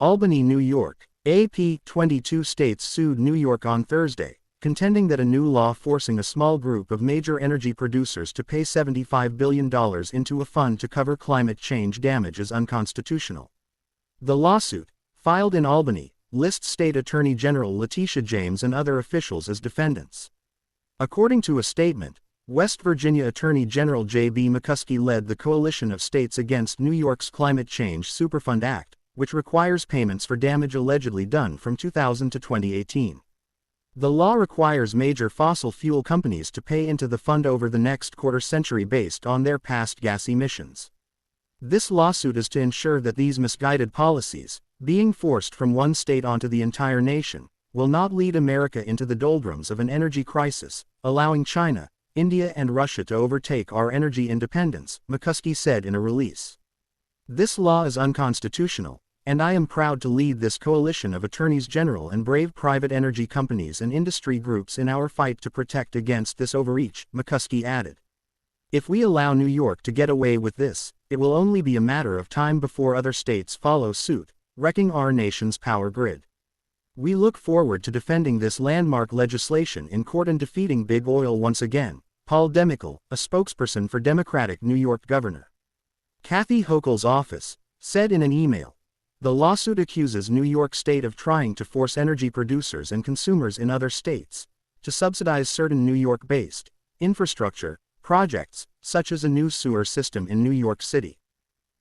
Albany, New York. AP 22 states sued New York on Thursday, contending that a new law forcing a small group of major energy producers to pay $75 billion into a fund to cover climate change damage is unconstitutional. The lawsuit, filed in Albany, lists State Attorney General Letitia James and other officials as defendants. According to a statement, West Virginia Attorney General J.B. McCuskey led the coalition of states against New York's Climate Change Superfund Act, which requires payments for damage allegedly done from 2000 to 2018. The law requires major fossil fuel companies to pay into the fund over the next quarter-century based on their past gas emissions. This lawsuit is to ensure that these misguided policies, being forced from one state onto the entire nation, will not lead America into the doldrums of an energy crisis, allowing China, India and Russia to overtake our energy independence, McCuskey said in a release. This law is unconstitutional, and I am proud to lead this coalition of attorneys general and brave private energy companies and industry groups in our fight to protect against this overreach, McCuskey added. If we allow New York to get away with this, it will only be a matter of time before other states follow suit, wrecking our nation's power grid. We look forward to defending this landmark legislation in court and defeating Big Oil once again, Paul Demichel, a spokesperson for Democratic New York Governor Kathy Hochul's office, said in an email. The lawsuit accuses New York State of trying to force energy producers and consumers in other states to subsidize certain New York-based infrastructure projects, such as a new sewer system in New York City.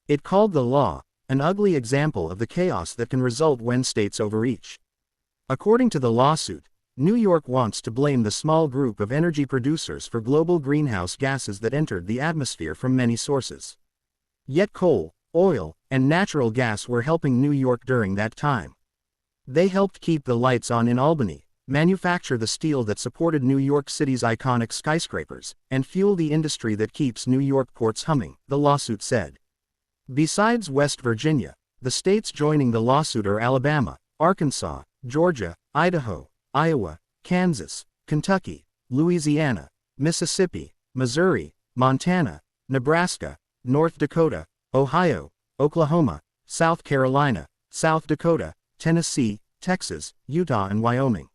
It called the law an ugly example of the chaos that can result when states overreach. According to the lawsuit, New York wants to blame the small group of energy producers for global greenhouse gases that entered the atmosphere from many sources. Yet coal, oil, and natural gas were helping New York during that time. They helped keep the lights on in Albany, manufacture the steel that supported New York City's iconic skyscrapers, and fuel the industry that keeps New York ports humming, the lawsuit said. Besides West Virginia, the states joining the lawsuit are Alabama, Arkansas, Georgia, Idaho, Iowa, Kansas, Kentucky, Louisiana, Mississippi, Missouri, Montana, Nebraska, North Dakota, Ohio, Oklahoma, South Carolina, South Dakota, Tennessee, Texas, Utah and Wyoming.